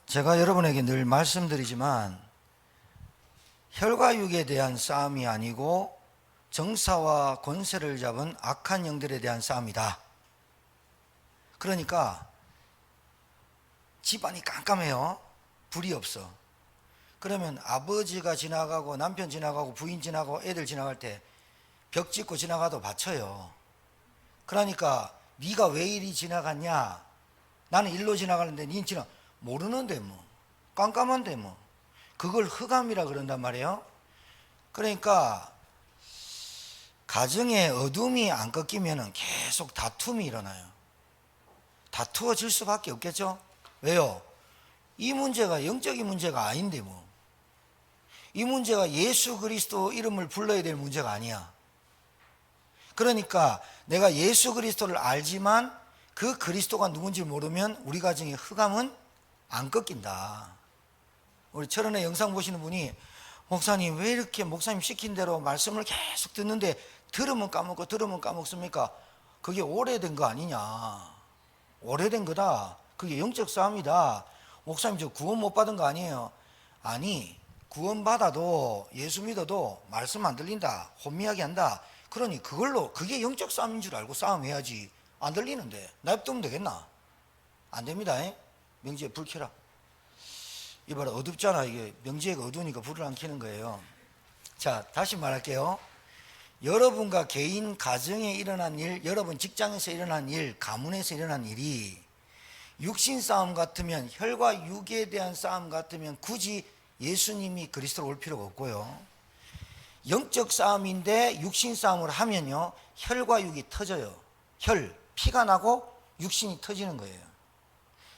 제가 여러분에게 늘 말씀드리지만 혈과 육에 대한 싸움이 아니고 정사와 권세를 잡은 악한 영들에 대한 싸움이다. 그러니까 집안이 깜깜해요. 불이 없어. 그러면 아버지가 지나가고 남편 지나가고 부인 지나가고 애들 지나갈 때 벽 짚고 지나가도 받쳐요. 그러니까 네가 왜 이리 지나갔냐? 나는 일로 지나가는데 닌 모르는데 뭐 깜깜한데 뭐 그걸 흑암이라 그런단 말이에요. 그러니까 가정의 어둠이 안 꺾이면 계속 다툼이 일어나요. 다투어질 수밖에 없겠죠. 왜요? 이 문제가 영적인 문제가 아닌데 뭐. 이 문제가 예수 그리스도 이름을 불러야 될 문제가 아니야. 그러니까 내가 예수 그리스도를 알지만 그 그리스도가 누군지 모르면 우리 가정의 흑암은 안 꺾인다. 우리 철원의 영상 보시는 분이 목사님 왜 이렇게 목사님 시킨 대로 말씀을 계속 듣는데 들으면 까먹고 들으면 까먹습니까? 그게 오래된 거 아니냐. 오래된 거다. 그게 영적 싸움이다. 목사님 저 구원 못 받은 거 아니에요? 아니, 구원 받아도 예수 믿어도 말씀 안 들린다. 혼미하게 한다. 그러니 그게 영적 싸움인 줄 알고 싸움해야지. 안 들리는데 냅두면 되겠나? 안 됩니다. 명지에 불 켜라. 이봐라, 어둡잖아. 이게 명지가 어두우니까 불을 안 켜는 거예요. 자, 다시 말할게요. 여러분과 개인 가정에 일어난 일, 여러분 직장에서 일어난 일, 가문에서 일어난 일이 육신 싸움 같으면, 혈과 육에 대한 싸움 같으면 굳이 예수님이 그리스도로 올 필요가 없고요. 영적 싸움인데 육신 싸움을 하면요, 혈과 육이 터져요. 피가 나고 육신이 터지는 거예요.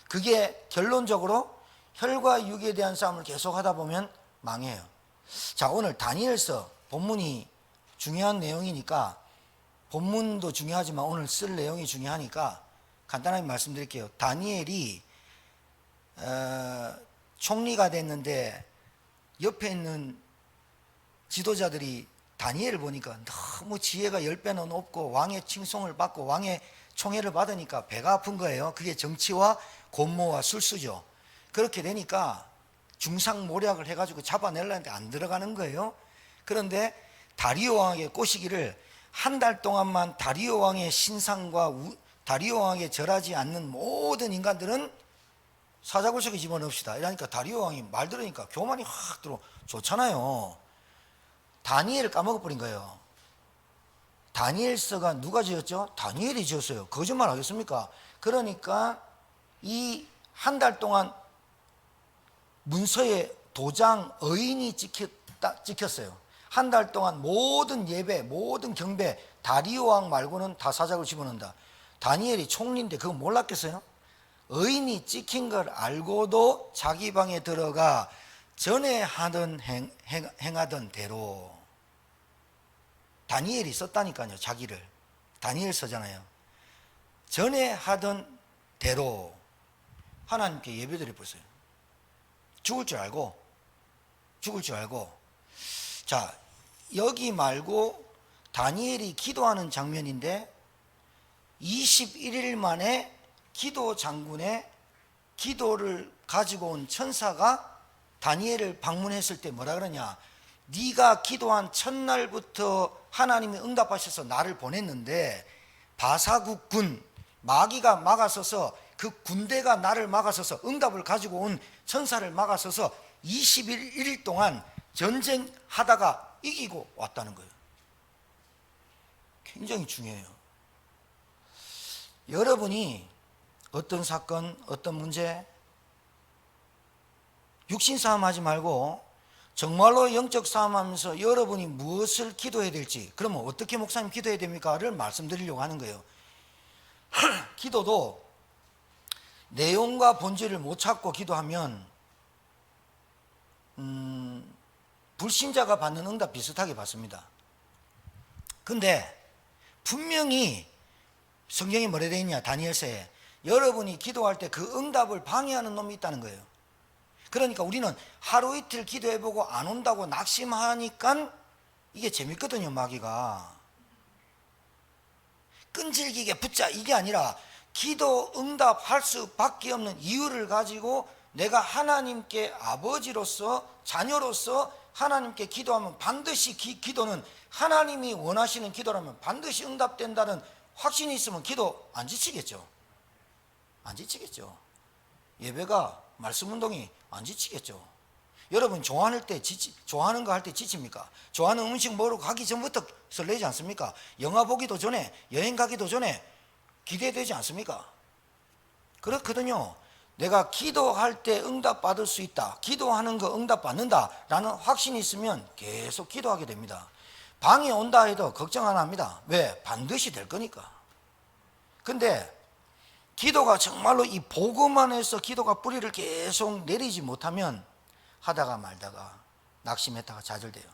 그게 결론적으로 혈과 육에 대한 싸움을 계속 하다 보면 망해요. 자, 오늘 다니엘서 본문이 중요한 내용이니까, 본문도 중요하지만 오늘 쓸 내용이 중요하니까 간단하게 말씀드릴게요. 다니엘이 총리가 됐는데 옆에 있는 지도자들이 다니엘을 보니까 너무 지혜가 10배는 높고 왕의 칭송을 받고 왕의 총애를 받으니까 배가 아픈 거예요. 그게 정치와 권모와 술수죠. 그렇게 되니까 중상모략을 해가지고 잡아내려는데 안 들어가는 거예요. 그런데 다리오 왕에게 꼬시기를 한 달 동안만 다리오 왕의 신상과 다리오 왕에게 절하지 않는 모든 인간들은 사자굴 속에 집어넣읍시다. 이러니까 다리오 왕이 말 들으니까 교만이 확 들어. 좋잖아요. 다니엘을 까먹어버린 거예요. 다니엘서가 누가 지었죠? 다니엘이 지었어요. 거짓말 하겠습니까? 그러니까 이 한 달 동안 문서에 도장, 어인이 찍혔어요. 한 달 동안 모든 예배, 모든 경배, 다리오 왕 말고는 다 사자굴 집어넣는다. 다니엘이 총리인데 그거 몰랐겠어요? 어인이 찍힌 걸 알고도 자기 방에 들어가 전에 하던 행하던 대로. 다니엘이 썼다니까요. 자기를. 다니엘서잖아요. 전에 하던 대로 하나님께 예배드려 보세요. 죽을 줄 알고. 자, 여기 말고 다니엘이 기도하는 장면인데 21일 만에 기도 장군의 기도를 가지고 온 천사가 다니엘을 방문했을 때 뭐라 그러냐? 네가 기도한 첫날부터 하나님이 응답하셔서 나를 보냈는데 바사국 군 마귀가 막아서서, 그 군대가 나를 막아서서, 응답을 가지고 온 천사를 막아서서 21일 동안 전쟁하다가 이기고 왔다는 거예요. 굉장히 중요해요. 여러분이 어떤 사건, 어떤 문제, 육신 싸움 하지 말고 정말로 영적 싸움 하면서 여러분이 무엇을 기도해야 될지, 그러면 어떻게 목사님 기도해야 됩니까?를 말씀드리려고 하는 거예요. 기도도 내용과 본질을 못 찾고 기도하면 불신자가 받는 응답 비슷하게 받습니다. 근데 분명히 성경에 뭐라 되어 있냐, 다니엘서에 여러분이 기도할 때 그 응답을 방해하는 놈이 있다는 거예요. 그러니까 우리는 하루 이틀 기도해보고 안 온다고 낙심하니까 이게 재밌거든요. 마귀가 끈질기게 붙자, 이게 아니라 기도 응답할 수밖에 없는 이유를 가지고 내가 하나님께 아버지로서 자녀로서 하나님께 기도하면 반드시 기도는 하나님이 원하시는 기도라면 반드시 응답된다는 확신이 있으면 기도 안 지치겠죠. 안 지치겠죠. 예배가 말씀 운동이 안 지치겠죠. 여러분 좋아하는 거 할 때 지칩니까? 좋아하는 음식 먹으러 가기 전부터 설레지 않습니까? 영화 보기도 전에, 여행 가기도 전에 기대되지 않습니까? 그렇거든요. 내가 기도할 때 응답받을 수 있다, 기도하는 거 응답받는다 라는 확신이 있으면 계속 기도하게 됩니다. 방이 온다 해도 걱정 안 합니다. 왜? 반드시 될 거니까. 근데 기도가 정말로 이 복음 안에서 기도가 뿌리를 계속 내리지 못하면 하다가 말다가 낙심했다가 좌절돼요.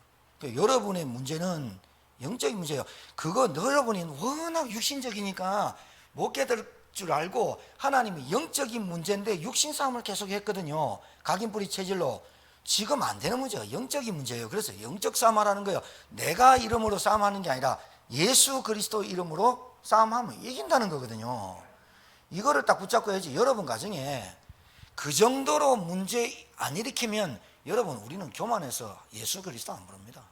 여러분의 문제는 영적인 문제예요. 그거 여러분이 워낙 육신적이니까 못 깨달을 줄 알고 하나님이 영적인 문제인데 육신 싸움을 계속 했거든요. 각인뿌리 체질로. 지금 안 되는 문제가 영적인 문제예요. 그래서 영적 싸움하라는 거예요. 내가 이름으로 싸움하는 게 아니라 예수 그리스도 이름으로 싸움하면 이긴다는 거거든요. 이거를 딱 붙잡고 해야지. 여러분 가정에 그 정도로 문제 안 일으키면 여러분 우리는 교만해서 예수 그리스도 안 부릅니다.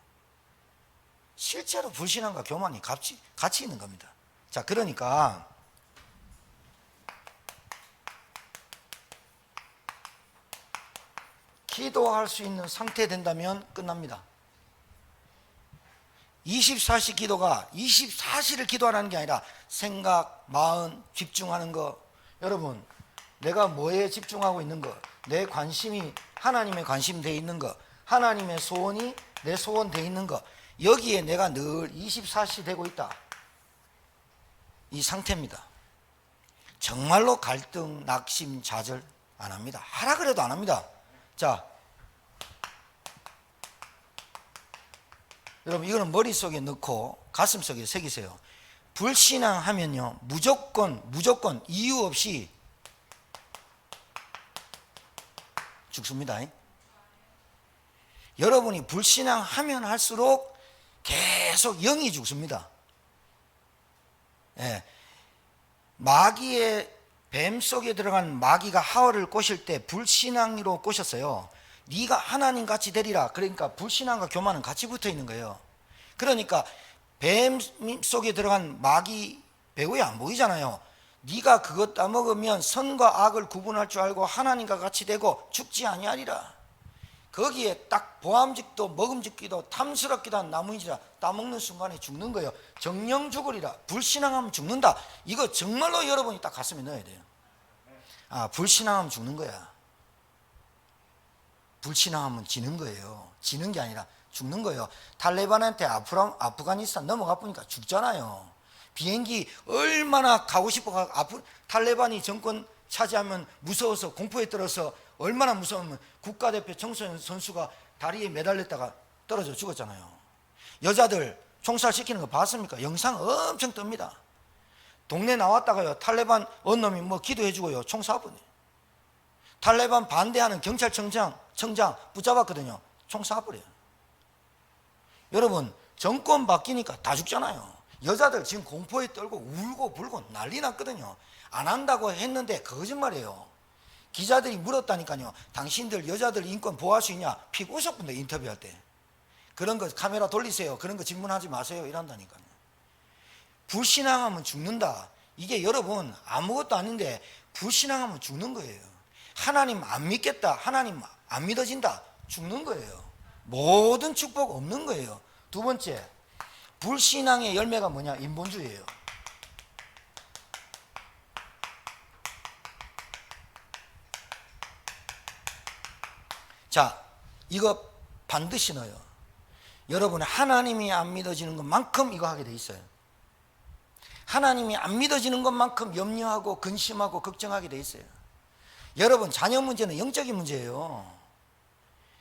실제로 불신앙과 교만이 같이 있는 겁니다. 자, 그러니까 기도할 수 있는 상태 된다면 끝납니다. 24시 기도가 24시를 기도하라는 게 아니라 생각, 마음, 집중하는 거. 여러분 내가 뭐에 집중하고 있는 거, 내 관심이 하나님의 관심 돼 있는 거, 하나님의 소원이 내 소원 돼 있는 거, 여기에 내가 늘 24시 되고 있다, 이 상태입니다. 정말로 갈등, 낙심, 좌절 안 합니다. 하라 그래도 안 합니다. 자, 여러분 이거는 머릿속에 넣고 가슴속에 새기세요. 불신앙하면요 무조건 이유 없이 죽습니다. 여러분이 불신앙하면 할수록 계속 영이 죽습니다. 예. 마귀의 뱀 속에 들어간 마귀가 하와를 꼬실 때 불신앙으로 꼬셨어요. 네가 하나님 같이 되리라. 그러니까 불신앙과 교만은 같이 붙어 있는 거예요. 그러니까 뱀 속에 들어간 마귀 배후에 안 보이잖아요. 네가 그것 따먹으면 선과 악을 구분할 줄 알고 하나님과 같이 되고 죽지 아니하리라. 거기에 딱 보암직도 먹음직기도 탐스럽기도 한 나무인지라 따먹는 순간에 죽는 거예요. 정령 죽으리라. 불신앙하면 죽는다. 이거 정말로 여러분이 딱 가슴에 넣어야 돼요. 아, 불신앙하면 죽는 거야. 불신앙하면 지는 거예요. 지는 게 아니라 죽는 거예요. 탈레반한테 아프가니스탄 넘어가 보니까 죽잖아요. 비행기 얼마나 가고 싶어. 탈레반이 정권 차지하면 무서워서 공포에 떨어서 얼마나 무서우면 국가대표 청소년 선수가 다리에 매달렸다가 떨어져 죽었잖아요. 여자들 총살시키는 거 봤습니까? 영상 엄청 뜹니다. 동네 나왔다가요 탈레반 언놈이 뭐 기도해주고요 총 쏴버려요. 탈레반 반대하는 경찰청장 붙잡았거든요. 총 쏴버려요. 여러분 정권 바뀌니까 다 죽잖아요. 여자들 지금 공포에 떨고 울고 불고 난리 났거든요. 안 한다고 했는데 거짓말이에요. 기자들이 물었다니까요. 당신들 여자들 인권 보호할 수 있냐? 픽 우셨군데 인터뷰할 때. 그런 거 카메라 돌리세요. 그런 거 질문하지 마세요. 이란다니까요. 불신앙하면 죽는다. 이게 여러분 아무것도 아닌데 불신앙하면 죽는 거예요. 하나님 안 믿겠다. 하나님 안 믿어진다. 죽는 거예요. 모든 축복 없는 거예요. 두 번째, 불신앙의 열매가 뭐냐? 인본주의예요. 자, 이거 반드시 넣어요. 여러분은 하나님이 안 믿어지는 것만큼 이거 하게 돼 있어요. 하나님이 안 믿어지는 것만큼 염려하고 근심하고 걱정하게 돼 있어요. 여러분 자녀 문제는 영적인 문제예요.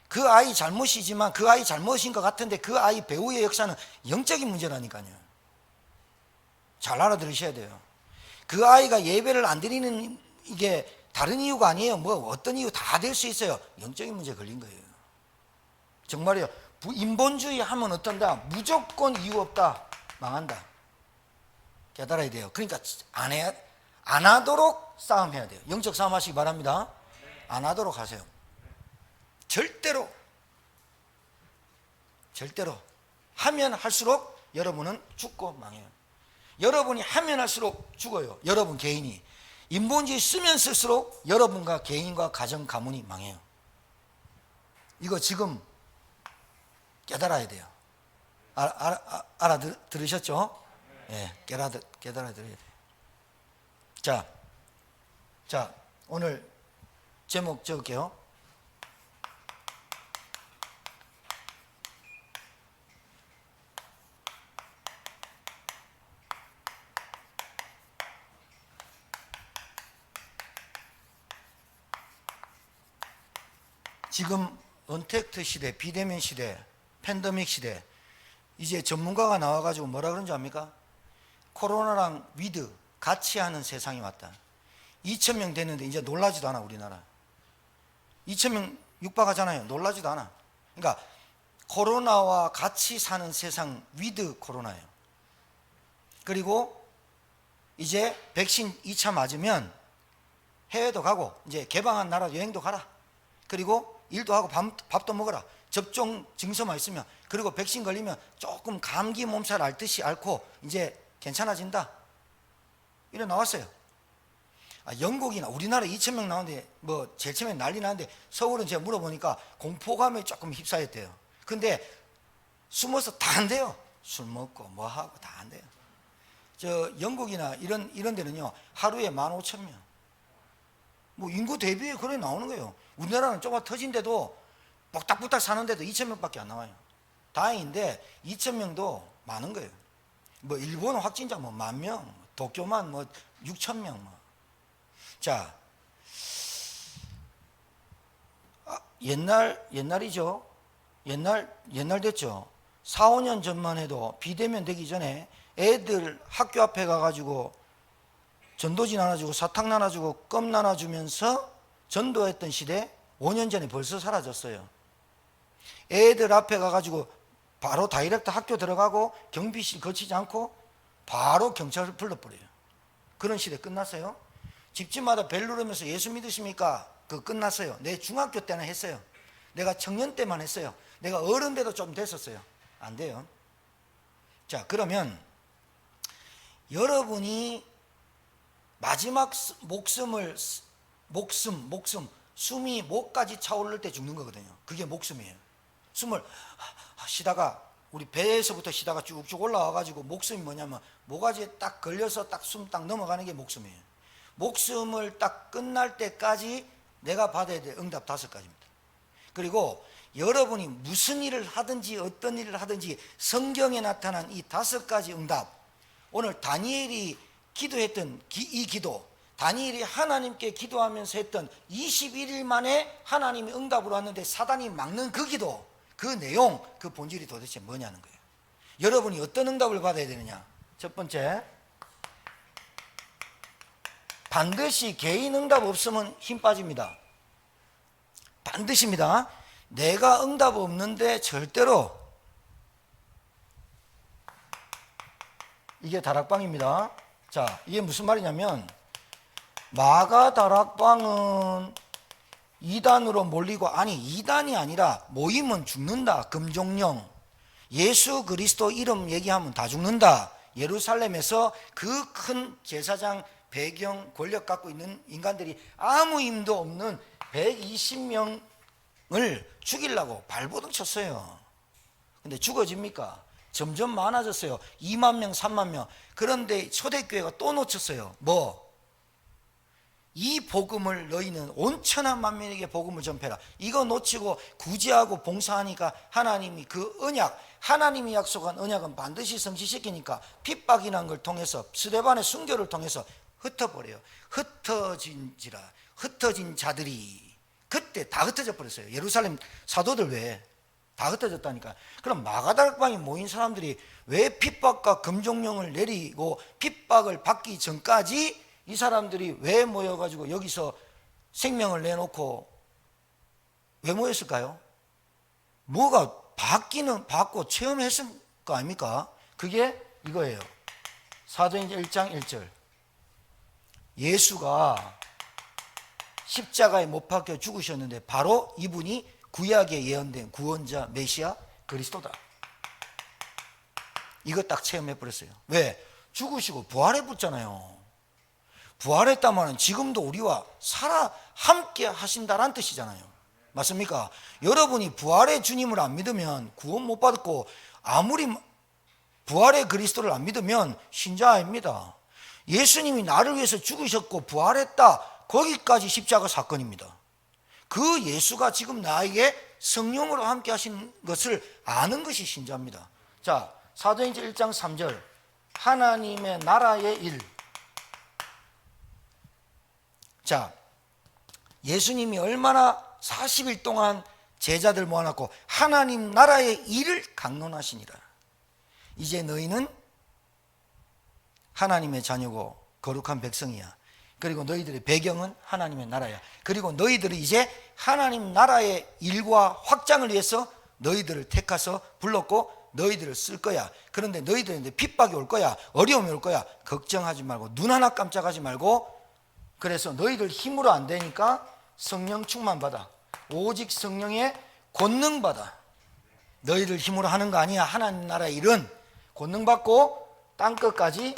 그 아이 잘못이지만 그 아이 잘못인 것 같은데 그 아이 배우의 역사는 영적인 문제라니까요. 잘 알아들으셔야 돼요. 그 아이가 예배를 안 드리는 이게 다른 이유가 아니에요. 뭐 어떤 이유 다 될 수 있어요. 영적인 문제 걸린 거예요. 정말이요. 인본주의 하면 어떤다? 무조건 이유 없다. 망한다. 깨달아야 돼요. 그러니까 안 하도록 싸움해야 돼요. 영적 싸움 하시기 바랍니다. 안 하도록 하세요. 절대로 하면 할수록 여러분은 죽고 망해요. 여러분이 하면 할수록 죽어요. 여러분 개인이. 인본주의 쓰면 쓸수록 여러분과 개인과 가정 가문이 망해요. 이거 지금 깨달아야 돼요. 알아들으셨죠? 예, 깨달아야 돼요. 자, 오늘 제목 적을게요. 지금 언택트 시대, 비대면 시대, 팬데믹 시대, 이제 전문가가 나와가지고 뭐라 그런지 압니까? 코로나랑 위드 같이 하는 세상이 왔다. 2,000명 됐는데 이제 놀라지도 않아. 우리나라 2,000명 육박하잖아요. 놀라지도 않아. 그러니까 코로나와 같이 사는 세상, 위드 코로나예요. 그리고 이제 백신 2차 맞으면 해외도 가고 이제 개방한 나라 여행도 가라. 그리고 일도 하고 밥도 먹어라. 접종 증서만 있으면. 그리고 백신 걸리면 조금 감기 몸살 앓듯이 앓고 이제 괜찮아진다. 이래 나왔어요. 영국이나 우리나라 2,000명 나오는데 뭐 제일 처음에 난리 나는데 서울은 제가 물어보니까 공포감에 조금 휩싸였대요. 근데 숨어서 다 안 돼요. 술 먹고 뭐 하고 다 안 돼요. 저 영국이나 이런 데는요 하루에 15,000명. 뭐 인구 대비에 그래 나오는 거예요. 우리나라는 좁아 터진데도 뻑딱뻑딱 사는데도 2,000명밖에 안 나와요. 다행인데 2,000명도 많은 거예요. 뭐 일본 확진자 뭐 10,000명, 도쿄만 뭐 6,000명 뭐. 자, 옛날이죠. 옛날 됐죠. 4, 5년 전만 해도 비대면 되기 전에 애들 학교 앞에 가가지고 전도지 나눠주고 사탕 나눠주고 껌 나눠주면서 전도했던 시대 5년 전에 벌써 사라졌어요. 애들 앞에 가가지고 바로 다이렉트 학교 들어가고 경비실 거치지 않고 바로 경찰을 불러버려요. 그런 시대 끝났어요. 집집마다 벨 누르면서 예수 믿으십니까? 그거 끝났어요. 내 중학교 때는 했어요. 내가 청년 때만 했어요. 내가 어른 때도 좀 됐었어요. 안 돼요. 자, 그러면 여러분이 마지막 숨이 목까지 차오를 때 죽는 거거든요. 그게 목숨이에요. 숨을 쉬다가 우리 배에서부터 쉬다가 쭉쭉 올라와가지고 목숨이 뭐냐면 모가지에 딱 걸려서 딱 숨 딱 넘어가는 게 목숨이에요. 목숨을 딱 끝날 때까지 내가 받아야 될 응답 5가지입니다. 그리고 여러분이 무슨 일을 하든지 어떤 일을 하든지 성경에 나타난 이 5가지 응답, 오늘 다니엘이 기도했던 이 기도, 다니엘이 하나님께 기도하면서 했던 21일 만에 하나님이 응답으로 왔는데 사단이 막는 그 기도, 그 내용, 그 본질이 도대체 뭐냐는 거예요. 여러분이 어떤 응답을 받아야 되느냐. 첫 번째, 반드시 개인 응답 없으면 힘 빠집니다. 반드시입니다. 내가 응답 없는데 절대로, 이게 다락방입니다. 자, 이게 무슨 말이냐면 마가 다락방은 2단으로 몰리고, 아니 2단이 아니라 모이면 죽는다. 금종령 예수 그리스도 이름 얘기하면 다 죽는다. 예루살렘에서 그 큰 제사장 배경 권력 갖고 있는 인간들이 아무 힘도 없는 120명을 죽이려고 발버둥 쳤어요. 근데 죽어집니까? 점점 많아졌어요. 2만 명, 3만 명. 그런데 초대교회가 또 놓쳤어요. 뭐? 이 복음을 너희는 온천한 만민에게 복음을 전폐라. 이거 놓치고 구제하고 봉사하니까 하나님이 그 언약, 하나님이 약속한 언약은 반드시 성취시키니까 핍박이라는 걸 통해서 스데반의 순교를 통해서 흩어버려요. 흩어진 자들이 그때 다 흩어져 버렸어요. 예루살렘 사도들 왜? 다 흩어졌다니까. 그럼 마가다락방에 모인 사람들이 왜 핍박과 금종령을 내리고 핍박을 받기 전까지 이 사람들이 왜 모여가지고 여기서 생명을 내놓고 왜 모였을까요? 뭐가 받고 체험했을 거 아닙니까? 그게 이거예요. 사도행전 1장 1절. 예수가 십자가에 못 박혀 죽으셨는데 바로 이분이 구약에 예언된 구원자 메시아 그리스도다. 이거 딱 체험해 버렸어요. 왜? 죽으시고 부활해 붙잖아요. 부활했다면 지금도 우리와 함께 하신다란 뜻이잖아요. 맞습니까? 여러분이 부활의 주님을 안 믿으면 구원 못 받고, 아무리 부활의 그리스도를 안 믿으면 신자 아닙니다. 예수님이 나를 위해서 죽으셨고 부활했다, 거기까지 십자가 사건입니다. 그 예수가 지금 나에게 성령으로 함께 하신 것을 아는 것이 신자입니다. 자, 사도행전 1장 3절, 하나님의 나라의 일. 자, 예수님이 얼마나 40일 동안 제자들 모아놓고 하나님 나라의 일을 강론하시니라. 이제 너희는 하나님의 자녀고 거룩한 백성이야. 그리고 너희들의 배경은 하나님의 나라야. 그리고 너희들이 이제 하나님 나라의 일과 확장을 위해서 너희들을 택해서 불렀고 너희들을 쓸 거야. 그런데 너희들한테 핍박이 올 거야. 어려움이 올 거야. 걱정하지 말고, 눈 하나 깜짝하지 말고, 그래서 너희들 힘으로 안 되니까 성령 충만 받아. 오직 성령의 권능 받아. 너희들 힘으로 하는 거 아니야. 하나님 나라의 일은 권능 받고 땅끝까지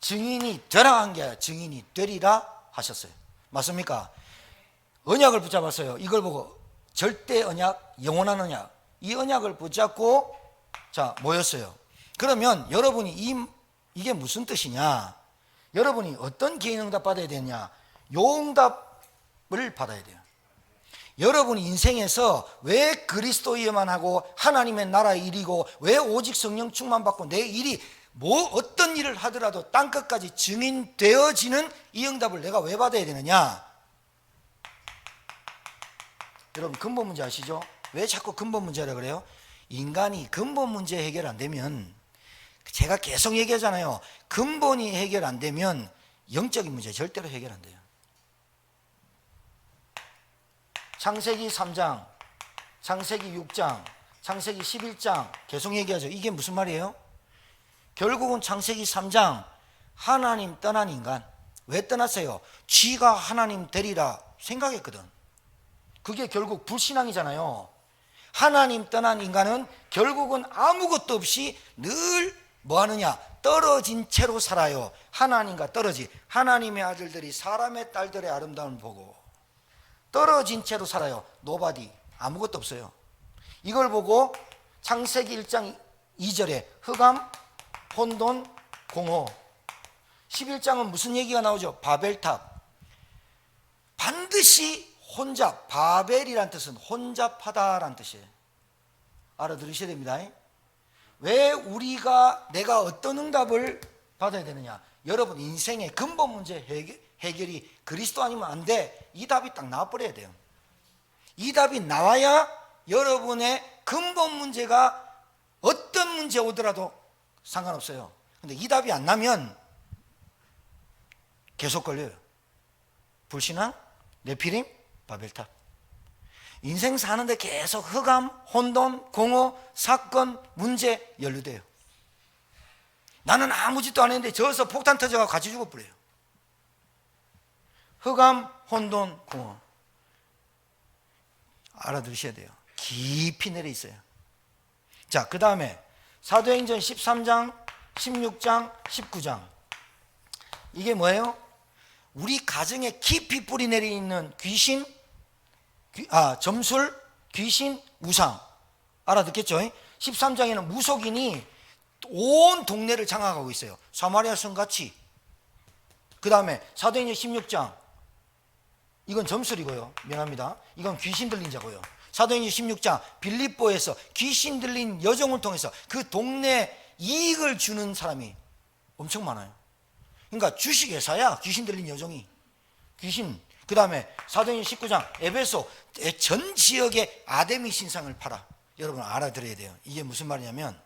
증인이 되라 한 게 아니라 증인이 되리라 하셨어요. 맞습니까? 언약을 붙잡았어요. 이걸 보고 절대 언약, 영원한 언약, 이 언약을 붙잡고 자 모였어요. 그러면 여러분이 이게 무슨 뜻이냐? 여러분이 어떤 기회응답 받아야 되냐? 요 응답을 받아야 돼요. 여러분이 인생에서 왜 그리스도에만 하고 하나님의 나라의 일이고 왜 오직 성령 충만 받고 내 일이 어떤 일을 하더라도 땅끝까지 증인되어지는 이 응답을 내가 왜 받아야 되느냐? 여러분 근본 문제 아시죠? 왜 자꾸 근본 문제라 그래요? 인간이 근본 문제 해결 안 되면, 제가 계속 얘기하잖아요. 근본이 해결 안 되면 영적인 문제 절대로 해결 안 돼요. 창세기 3장, 창세기 6장, 창세기 11장 계속 얘기하죠. 이게 무슨 말이에요? 결국은 창세기 3장, 하나님 떠난 인간. 왜 떠났어요? 쥐가 하나님 되리라 생각했거든. 그게 결국 불신앙이잖아요. 하나님 떠난 인간은 결국은 아무것도 없이 늘 뭐 하느냐? 떨어진 채로 살아요. 하나님과 떨어지. 하나님의 아들들이 사람의 딸들의 아름다움을 보고 떨어진 채로 살아요. 노바디, 아무것도 없어요. 이걸 보고 창세기 1장 2절에 흑암, 혼돈, 공허. 11장은 무슨 얘기가 나오죠? 바벨탑. 반드시 혼잡, 바벨이란 뜻은 혼잡하다라는 뜻이에요. 알아들으셔야 됩니다. 왜 내가 어떤 응답을 받아야 되느냐? 여러분 인생의 근본 문제 해결이 그리스도 아니면 안 돼. 이 답이 딱 나와버려야 돼요. 이 답이 나와야 여러분의 근본 문제가 어떤 문제 오더라도 상관없어요. 근데 이 답이 안 나면 계속 걸려요. 불신앙, 네피림, 바벨탑. 인생 사는데 계속 흑암, 혼돈, 공허, 사건, 문제 연루돼요. 나는 아무 짓도 안 했는데 저어서 폭탄 터져서 같이 죽어버려요. 흑암, 혼돈, 공허. 알아두셔야 돼요. 깊이 내려 있어요. 자, 그 다음에 사도행전 13장, 16장, 19장. 이게 뭐예요? 우리 가정에 깊이 뿌리 내려 있는 귀신, 점술, 귀신, 우상. 알아듣겠죠? 13장에는 무속인이 온 동네를 장악하고 있어요. 사마리아 성같이. 그 다음에 사도행전 16장. 이건 점술이고요. 미안합니다. 이건 귀신 들린 자고요. 사도행전 16장 빌립보에서 귀신 들린 여종을 통해서 그 동네 이익을 주는 사람이 엄청 많아요. 그러니까 주식회사야. 귀신 들린 여종이. 귀신. 그 다음에 사도행전 19장 에베소 전 지역에 아데미 신상을 팔아. 여러분 알아들어야 돼요. 이게 무슨 말이냐면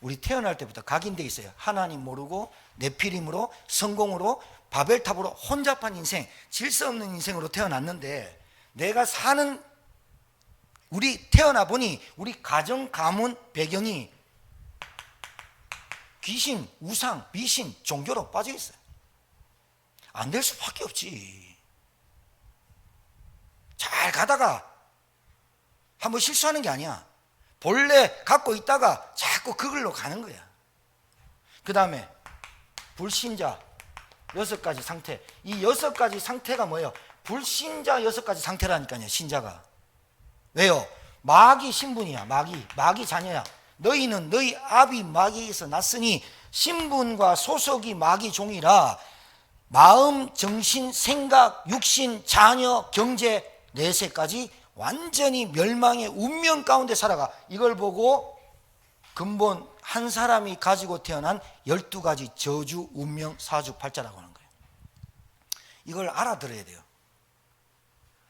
우리 태어날 때부터 각인돼 있어요. 하나님 모르고 네피림으로 성공으로 바벨탑으로 혼잡한 인생, 질서 없는 인생으로 태어났는데 내가 사는 우리 태어나 보니 우리 가정 가문 배경이 귀신, 우상, 미신, 종교로 빠져 있어요. 안 될 수밖에 없지. 잘 가다가 한번 실수하는 게 아니야. 본래 갖고 있다가 자꾸 그걸로 가는 거야. 그 다음에 불신자 6가지 상태. 이 6가지 상태가 뭐예요? 불신자 6가지 상태라니까요. 신자가. 왜요? 마귀 신분이야. 마귀 자녀야. 너희는 너희 아비 마귀에서 났으니 신분과 소속이 마귀 종이라 마음, 정신, 생각, 육신, 자녀, 경제, 내세까지 완전히 멸망의 운명 가운데 살아가. 이걸 보고 근본 한 사람이 가지고 태어난 12가지 저주, 운명, 사주팔자라고 하는 거예요. 이걸 알아들어야 돼요.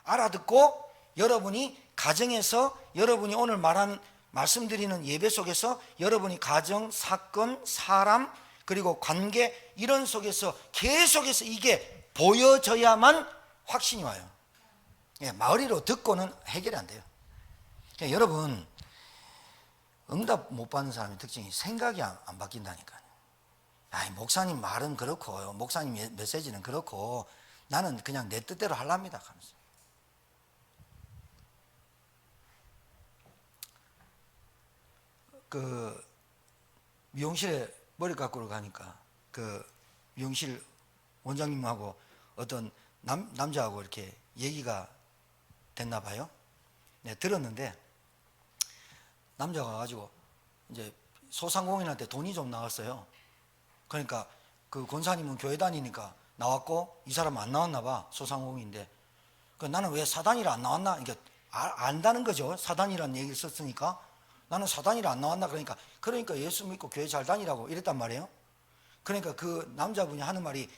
알아듣고 여러분이 가정에서, 여러분이 오늘 말씀드리는 예배 속에서 여러분이 가정, 사건, 사람, 그리고 관계 이런 속에서 계속해서 이게 보여져야만 확신이 와요. 마을이로 듣고는 해결이 안 돼요. 여러분, 응답 못 받는 사람의 특징이 생각이 안 바뀐다니까요. 아이, 목사님 말은 그렇고 목사님 메시지는 그렇고 나는 그냥 내 뜻대로 하랍니다 하면서. 그 미용실에 머리 깎으러 가니까 그 미용실 원장님하고 어떤 남자하고 이렇게 얘기가 됐나 봐요. 네, 들었는데 남자가 가지고 이제 소상공인한테 돈이 좀 나왔어요. 그러니까 그 권사님은 교회 다니니까 나왔고 이 사람은 안 나왔나 봐. 소상공인인데 나는 왜 사단이라 안 나왔나? 이게 안다는 거죠. 사단이라는 얘기를 썼으니까 나는 사단이라 안 나왔나? 그러니까 예수 믿고 교회 잘 다니라고 이랬단 말이에요. 그러니까 그 남자분이 하는 말이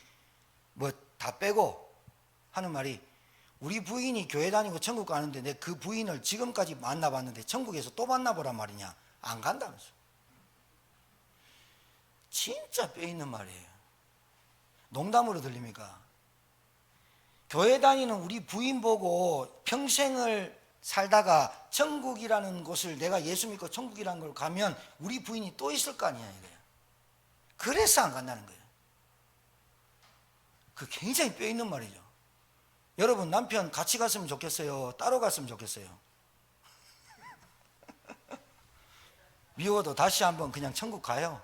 뭐 다 빼고 하는 말이 우리 부인이 교회 다니고 천국 가는데 내 그 부인을 지금까지 만나봤는데 천국에서 또 만나보란 말이냐? 안 간다면서. 진짜 뼈 있는 말이에요. 농담으로 들립니까? 교회 다니는 우리 부인 보고 평생을 살다가 천국이라는 곳을 내가 예수 믿고 천국이라는 걸 가면 우리 부인이 또 있을 거 아니냐 이거예요. 그래서 안 간다는 거예요. 그 굉장히 뼈 있는 말이죠. 여러분 남편 같이 갔으면 좋겠어요? 따로 갔으면 좋겠어요? 미워도 다시 한번 그냥 천국 가요.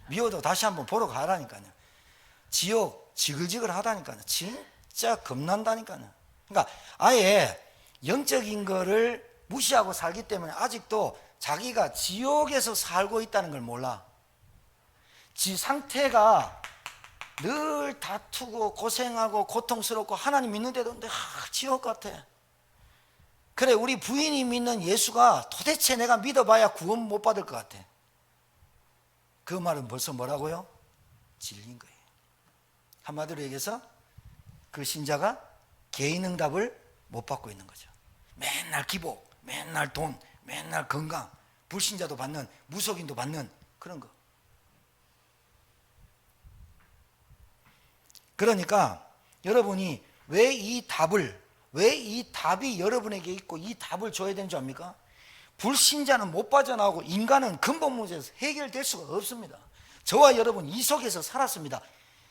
미워도 다시 한번 보러 가라니까요. 지옥 지글지글 하다니까요. 진짜 겁난다니까요. 그러니까 아예 영적인 거를 무시하고 살기 때문에 아직도 자기가 지옥에서 살고 있다는 걸 몰라. 지 상태가 늘 다투고 고생하고 고통스럽고 하나님 믿는데도 지옥 같아. 그래, 우리 부인이 믿는 예수가 도대체 내가 믿어봐야 구원 못 받을 것 같아. 그 말은 벌써 뭐라고요? 질린 거예요. 한마디로 얘기해서 그 신자가 개인 응답을 못 받고 있는 거죠. 맨날 기복, 맨날 돈, 맨날 건강, 불신자도 받는, 무속인도 받는 그런 거. 그러니까 여러분이 왜 이 답이 여러분에게 있고 이 답을 줘야 되는 줄 압니까? 불신자는 못 빠져나오고 인간은 근본 문제에서 해결될 수가 없습니다. 저와 여러분 이 속에서 살았습니다.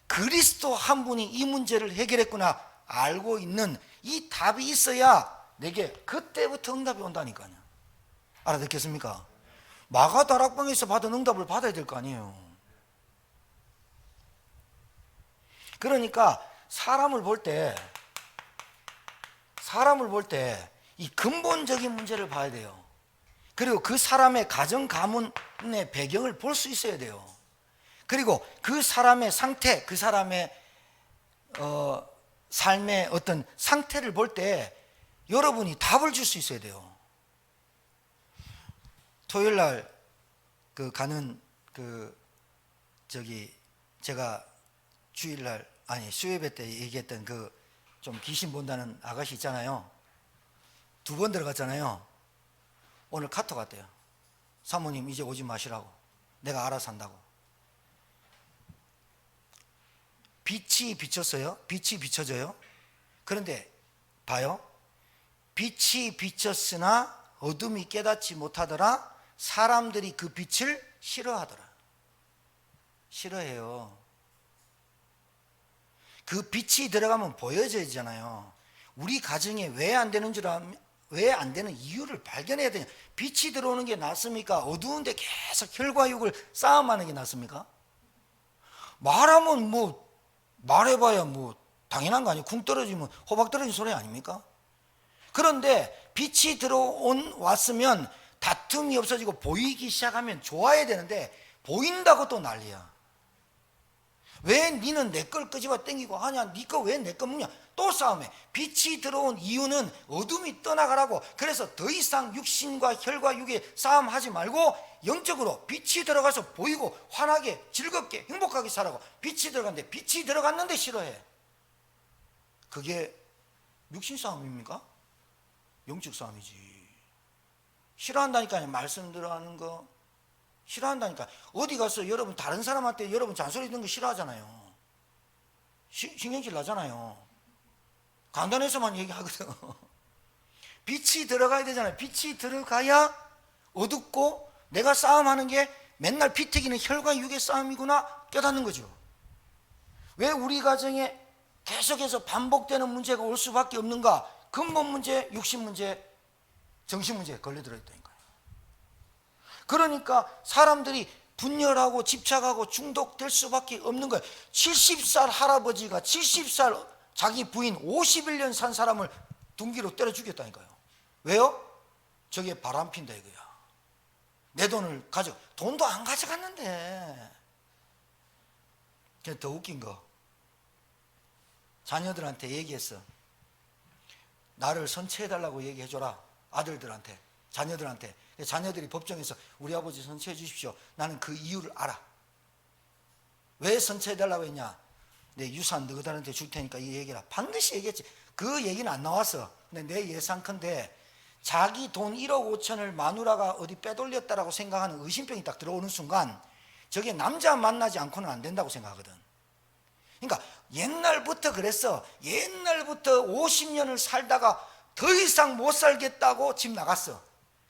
그리스도 한 분이 이 문제를 해결했구나 알고 있는 이 답이 있어야 내게 그때부터 응답이 온다니까요. 알아듣겠습니까? 마가 다락방에서 받은 응답을 받아야 될 거 아니에요. 그러니까 사람을 볼 때 이 근본적인 문제를 봐야 돼요. 그리고 그 사람의 가정 가문의 배경을 볼 수 있어야 돼요. 그리고 그 사람의 상태, 그 사람의 삶의 어떤 상태를 볼 때 여러분이 답을 줄 수 있어야 돼요. 토요일 날 가는 제가 주일날 수요예배 때 얘기했던 좀 귀신 본다는 아가씨 있잖아요. 2번 들어갔잖아요. 오늘 카톡 왔대요. 사모님 이제 오지 마시라고. 내가 알아서 한다고. 빛이 비쳤어요. 빛이 비춰져요. 그런데 봐요. 빛이 비쳤으나 어둠이 깨닫지 못하더라. 사람들이 그 빛을 싫어하더라. 싫어해요. 그 빛이 들어가면 보여지잖아요. 우리 가정에 왜 안 되는 왜 안 되는 이유를 발견해야 되냐. 빛이 들어오는 게 낫습니까? 어두운데 계속 혈과 육을 싸움하는 게 낫습니까? 말하면 뭐 말해봐야 뭐 당연한 거 아니에요. 궁 떨어지면 호박 떨어진 소리 아닙니까? 그런데 빛이 왔으면 다툼이 없어지고 보이기 시작하면 좋아야 되는데 보인다고 또 난리야. 왜 니는 내 걸 끄집어 땡기고 하냐? 니 거 왜 내 거 묻냐? 또 싸움해. 빛이 들어온 이유는 어둠이 떠나가라고. 그래서 더 이상 육신과 혈과 육의 싸움하지 말고 영적으로 빛이 들어가서 보이고 환하게 즐겁게 행복하게 살라고. 빛이 들어갔는데 빛이 들어갔는데 싫어해. 그게 육신 싸움입니까? 영적 싸움이지. 싫어한다니까요. 말씀 들어가는 거 싫어한다니까. 어디 가서 여러분 다른 사람한테 여러분 잔소리 듣는 거 싫어하잖아요. 신경질 나잖아요. 간단해서만 얘기하거든. 빛이 들어가야 되잖아요. 빛이 들어가야 어둡고 내가 싸움하는 게 맨날 피 튀기는 혈과 육의 싸움이구나 깨닫는 거죠. 왜 우리 가정에 계속해서 반복되는 문제가 올 수밖에 없는가? 근본 문제, 육신 문제, 정신 문제에 걸려들어 있다니까요. 그러니까 사람들이 분열하고 집착하고 중독될 수밖에 없는 거예요. 70살 할아버지가 70살 자기 부인 51년 산 사람을 둔기로 때려 죽였다니까요. 왜요? 저게 바람핀다 이거야. 내 돈을 돈도 안 가져갔는데. 더 웃긴 거, 자녀들한테 얘기했어. 나를 선처해달라고 얘기해줘라. 아들들한테, 자녀들한테. 자녀들이 법정에서 우리 아버지 선처해 주십시오. 나는 그 이유를 알아. 왜 선처해달라고 했냐? 내 유산 너희들한테 줄 테니까 이 얘기라. 반드시 얘기했지. 그 얘기는 안 나왔어. 근데 내 예상컨대 자기 돈 1억 5천을 마누라가 어디 빼돌렸다라고 생각하는 의심병이 딱 들어오는 순간 저게 남자 만나지 않고는 안 된다고 생각하거든. 그러니까 옛날부터 그랬어. 옛날부터 50년을 살다가 더 이상 못 살겠다고 집 나갔어.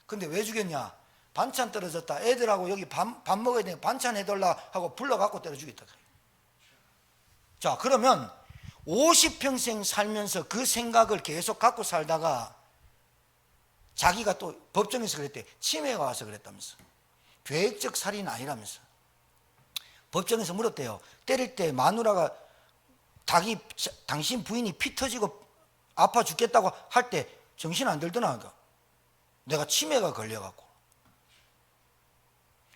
근데 왜 죽였냐? 반찬 떨어졌다. 애들하고 여기 밥 먹어야 되니까 반찬 해달라 하고 불러갖고 때려 죽였다. 자, 그러면 50평생 살면서 그 생각을 계속 갖고 살다가 자기가 또 법정에서 그랬대. 치매가 와서 그랬다면서. 계획적 살인 아니라면서. 법정에서 물었대요. 때릴 때 마누라가 당신 부인이 피 터지고 아파 죽겠다고 할 때 정신 안 들더나. 내가 치매가 걸려갖고.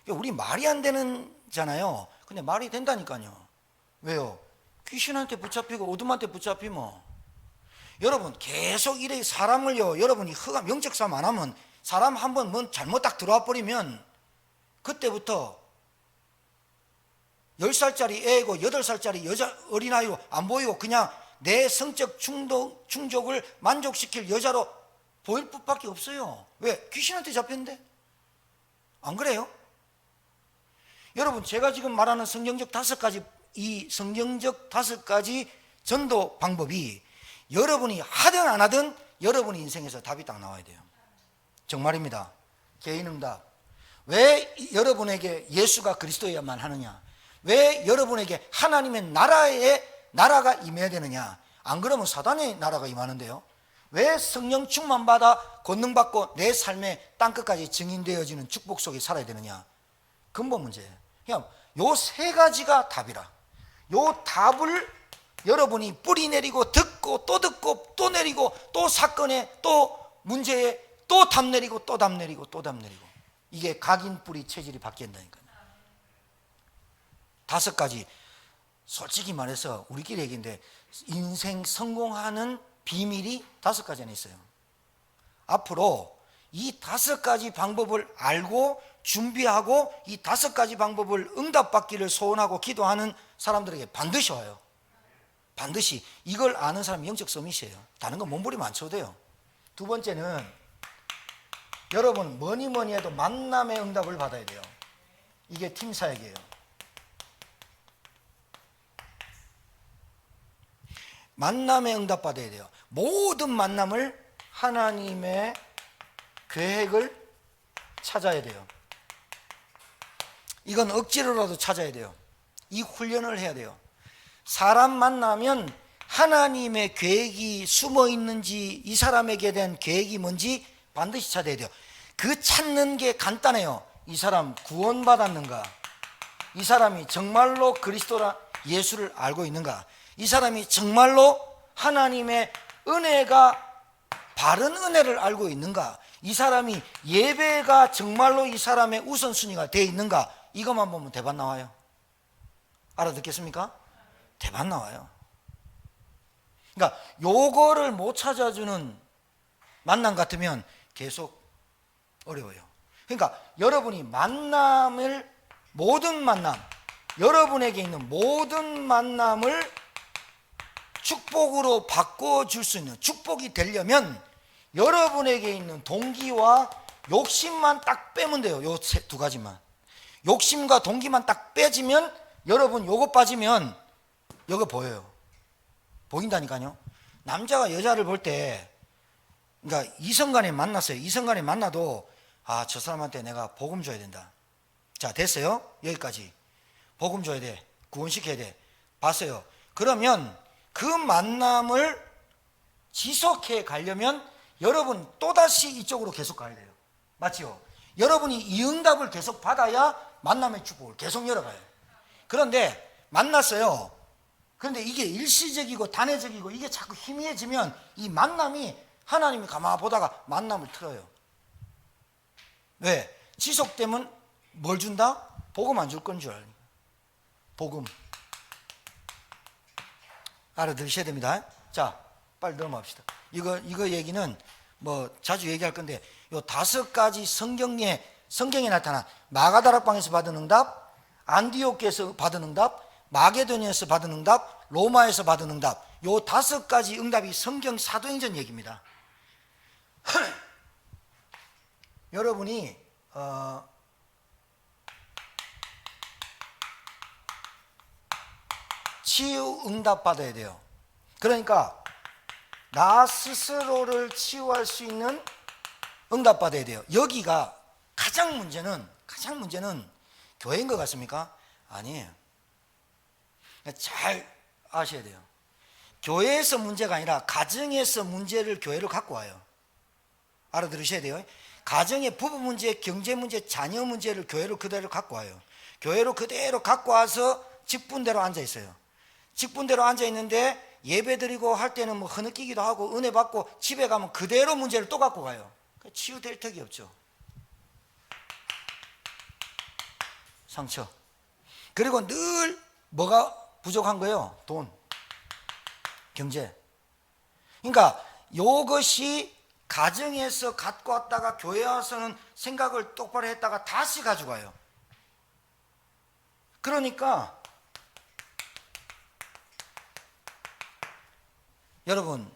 우리 말이 안 되는잖아요. 근데 말이 된다니까요. 왜요? 귀신한테 붙잡히고 어둠한테 붙잡히면. 여러분 계속 이래 사람을요, 여러분이 흑암 영적 싸움 안 하면 사람 한번 뭐 잘못 딱 들어와 버리면 그때부터 10살짜리 애고 8살짜리 여자 어린아이로 안 보이고 그냥 내 성적 충족을 만족시킬 여자로 보일 뿐밖에 없어요. 왜? 귀신한테 잡혔는데? 안 그래요? 여러분 제가 지금 말하는 성경적 5가지, 이 성경적 5가지 전도 방법이 여러분이 하든 안 하든 여러분의 인생에서 답이 딱 나와야 돼요. 정말입니다. 개인응답. 왜 여러분에게 예수가 그리스도여야만 하느냐? 왜 여러분에게 하나님의 나라가 임해야 되느냐? 안 그러면 사단의 나라가 임하는데요. 왜 성령 충만 받아 권능받고 내 삶의 땅끝까지 증인되어지는 축복 속에 살아야 되느냐? 근본 문제예요. 그냥 요 3가지가 답이라. 요 답을 여러분이 뿌리 내리고 듣고 또 내리고 또 사건에 또 문제에 또 답 내리고 또 답 내리고 또 답 내리고, 이게 각인 뿌리 체질이 바뀐다니까요. 5가지. 솔직히 말해서 우리끼리 얘기인데 인생 성공하는 비밀이 5가지 안에 있어요. 앞으로 이 5가지 방법을 알고 준비하고 이 5가지 방법을 응답받기를 소원하고 기도하는 사람들에게 반드시 와요. 반드시. 이걸 아는 사람이 영적 서밋이에요. 다른 건 몸부림 안 쳐도 돼요. 2번째는 여러분 뭐니 해도 만남의 응답을 받아야 돼요. 이게 팀 사역이에요. 만남의 응답 받아야 돼요. 모든 만남을 하나님의 계획을 찾아야 돼요. 이건 억지로라도 찾아야 돼요. 이 훈련을 해야 돼요. 사람 만나면 하나님의 계획이 숨어 있는지, 이 사람에게 대한 계획이 뭔지 반드시 찾아야 돼요. 그 찾는 게 간단해요. 이 사람 구원받았는가? 이 사람이 정말로 그리스도라 예수를 알고 있는가? 이 사람이 정말로 하나님의 은혜가 바른 은혜를 알고 있는가? 이 사람이 예배가 정말로 이 사람의 우선순위가 되어 있는가? 이것만 보면 대박 나와요. 알아듣겠습니까? 대박 나와요. 그러니까 요거를 못 찾아주는 만남 같으면 계속 어려워요. 그러니까 여러분이 만남을, 모든 만남, 여러분에게 있는 모든 만남을 축복으로 바꿔줄 수 있는, 축복이 되려면 여러분에게 있는 동기와 욕심만 딱 빼면 돼요. 요 두 가지만. 욕심과 동기만 딱 빼지면, 여러분 요거 빠지면 요거 보여요. 보인다니까요. 남자가 여자를 볼 때, 그러니까 이성간에 만났어요. 이성간에 만나도 저 사람한테 내가 복음 줘야 된다. 자, 됐어요? 여기까지. 복음 줘야 돼. 구원시켜야 돼. 봤어요. 그러면 그 만남을 지속해 가려면 여러분 또다시 이쪽으로 계속 가야 돼요. 맞지요? 여러분이 이 응답을 계속 받아야 만남의 축복을 계속 열어가요. 그런데 만났어요. 그런데 이게 일시적이고 단회적이고 이게 자꾸 희미해지면 이 만남이, 하나님이 가만히 보다가 만남을 틀어요. 왜? 지속되면 뭘 준다? 복음 안 줄 건 줄 알아요. 복음. 알아들으셔야 됩니다. 자, 빨리 넘어갑시다. 이거 얘기는 뭐 자주 얘기할 건데, 요 5가지 성경에 나타난 마가다락방에서 받은 응답, 안디옥에서 받은 응답, 마게도니아에서 받은 응답, 로마에서 받은 응답, 요 5가지 응답이 성경 사도행전 얘기입니다. 여러분이 치유 응답 받아야 돼요. 그러니까 나 스스로를 치유할 수 있는 응답 받아야 돼요. 여기가 가장 문제는 교회인 것 같습니까? 아니에요. 잘 아셔야 돼요. 교회에서 문제가 아니라 가정에서 문제를 교회로 갖고 와요. 알아들으셔야 돼요. 가정의 부부 문제, 경제 문제, 자녀 문제를 교회로 그대로 갖고 와요. 교회로 그대로 갖고 와서 직분대로 앉아 있어요. 직분대로 앉아 있는데 예배 드리고 할 때는 뭐 흐느끼기도 하고 은혜 받고, 집에 가면 그대로 문제를 또 갖고 가요. 치유될 턱이 없죠. 상처. 그리고 늘 뭐가 부족한 거예요? 돈, 경제. 그러니까 이것이 가정에서 갖고 왔다가 교회 와서는 생각을 똑바로 했다가 다시 가져가요. 그러니까 여러분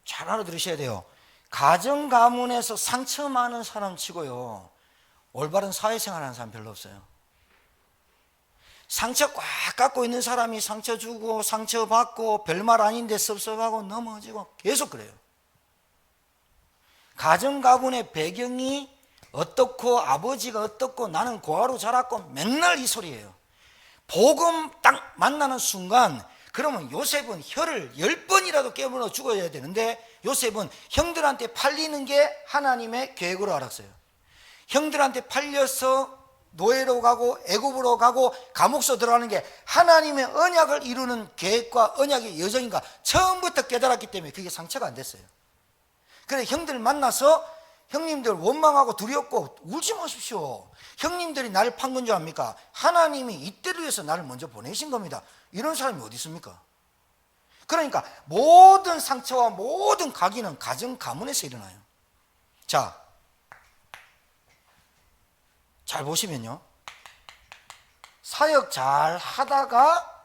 잘 알아들으셔야 돼요. 가정 가문에서 상처 많은 사람 치고요, 올바른 사회생활 하는 사람 별로 없어요. 상처 꽉 갖고 있는 사람이 상처 주고 상처 받고 별말 아닌데 섭섭하고 넘어지고 계속 그래요. 가정 가문의 배경이 어떻고 아버지가 어떻고 나는 고아로 자랐고 맨날 이 소리예요. 복음 딱 만나는 순간, 그러면 요셉은 혀를 10번이라도 깨물어 죽어야 되는데 요셉은 형들한테 팔리는 게 하나님의 계획으로 알았어요. 형들한테 팔려서 노예로 가고 애굽으로 가고 감옥소 들어가는 게 하나님의 언약을 이루는 계획과 언약의 여정인가 처음부터 깨달았기 때문에 그게 상처가 안 됐어요. 그래, 형들 만나서 형님들 원망하고 두렵고 울지 마십시오. 형님들이 나를 판 건 줄 압니까? 하나님이 이때를 위해서 나를 먼저 보내신 겁니다. 이런 사람이 어디 있습니까? 그러니까 모든 상처와 모든 각인은 가정 가문에서 일어나요. 자, 잘 보시면요, 사역 잘 하다가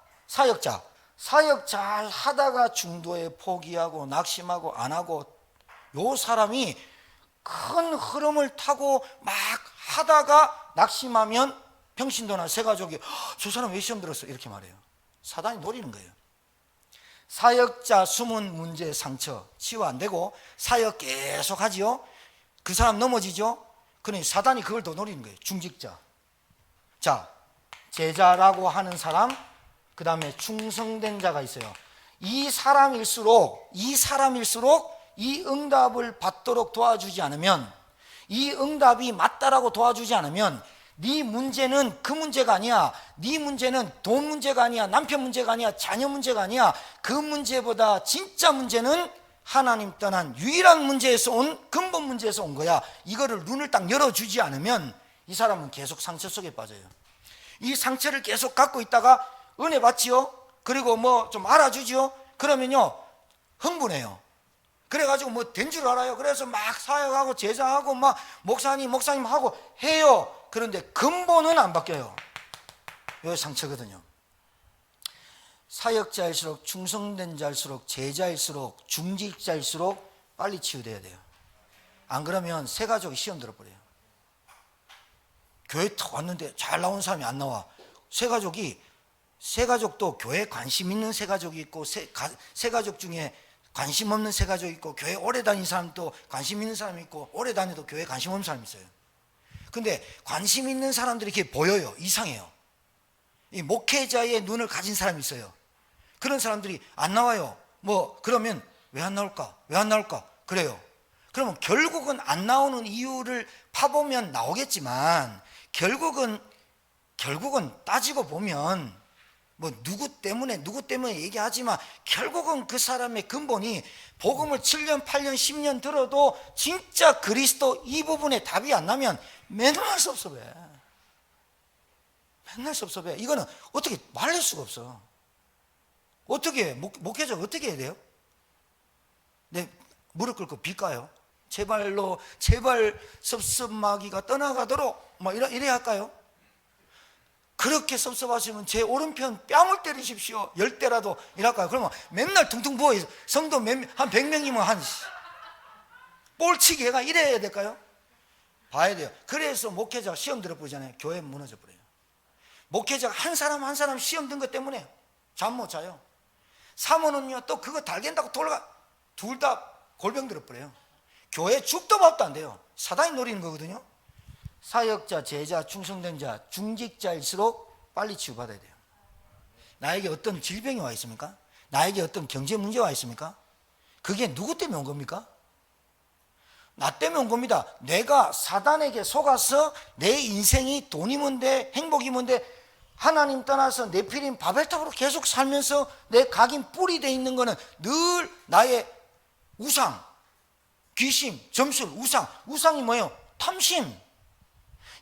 중도에 포기하고 낙심하고 안 하고, 요 사람이 큰 흐름을 타고 막 하다가 낙심하면 평신도나 새가족이 저 사람 왜 시험 들었어? 이렇게 말해요. 사단이 노리는 거예요. 사역자 숨은 문제 상처 치유 안 되고 사역 계속 하지요. 그 사람 넘어지죠. 그러니 사단이 그걸 더 노리는 거예요. 중직자. 자, 제자라고 하는 사람 그 다음에 충성된 자가 있어요. 이 사람일수록 이 응답을 받도록 도와주지 않으면, 이 응답이 맞다라고 도와주지 않으면 네 문제는 그 문제가 아니야. 네 문제는 돈 문제가 아니야. 남편 문제가 아니야. 자녀 문제가 아니야. 그 문제보다 진짜 문제는 하나님 떠난 유일한 문제에서 온, 근본 문제에서 온 거야. 이거를 눈을 딱 열어주지 않으면 이 사람은 계속 상처 속에 빠져요. 이 상처를 계속 갖고 있다가 은혜 받지요. 그리고 뭐 좀 알아주지요. 그러면요 흥분해요. 그래가지고 뭐 된 줄 알아요. 그래서 막 사역하고 제자하고 막 목사님 하고 해요. 그런데 근본은 안 바뀌어요. 이거 상처거든요. 사역자일수록, 충성된 자일수록, 제자일수록, 중직자일수록 빨리 치유돼야 돼요. 안 그러면 새 가족이 시험 들어버려요. 교회 탁 왔는데 잘 나온 사람이 안 나와. 새 가족도 교회에 관심 있는 새 가족이 있고, 새 가족 중에 관심 없는 새 가족이 있고, 교회 오래 다닌 사람도 관심 있는 사람이 있고, 오래 다녀도 교회에 관심 없는 사람이 있어요. 근데 관심 있는 사람들이 이렇게 보여요. 이상해요. 이 목회자의 눈을 가진 사람이 있어요. 그런 사람들이 안 나와요. 뭐 그러면 왜 안 나올까? 그래요. 그러면 결국은 안 나오는 이유를 파보면 나오겠지만, 결국은 따지고 보면 뭐 누구 때문에 얘기하지만 결국은 그 사람의 근본이 복음을 7년 8년 10년 들어도 진짜 그리스도 이 부분에 답이 안 나면 맨날 섭섭해. 이거는 어떻게 말릴 수가 없어. 어떻게 목회자가 어떻게 해야 돼요? 내 무릎 꿇고 빌까요? 제발 섭섭마귀가 떠나가도록 뭐 이래야 할까요? 그렇게 섭섭하시면 제 오른편 뺨을 때리십시오. 10대라도 이랄까요? 그러면 맨날 퉁퉁 부어 성도 한 100명이면 한 볼치기 해가 이래야 될까요? 봐야 돼요. 그래서 목회자가 시험 들어보잖아요. 교회 무너져 버려요. 목회자가 한 사람 시험 든 것 때문에 잠 못 자요. 사모는요 또 그거 달갠다고 둘 다 골병 들어버려요. 교회 죽도 밥도 안 돼요. 사단이 노리는 거거든요. 사역자, 제자, 충성된 자, 중직자일수록 빨리 치유받아야 돼요. 나에게 어떤 질병이 와 있습니까? 나에게 어떤 경제 문제가 와 있습니까? 그게 누구 때문에 온 겁니까? 나 때문에 온 겁니다. 내가 사단에게 속아서 내 인생이 돈이면 돼, 행복이면 돼, 하나님 떠나서 네피림 바벨탑으로 계속 살면서 내 각인 뿔이 돼 있는 거는 늘 나의 우상, 귀신, 점술, 우상이 뭐예요? 탐심.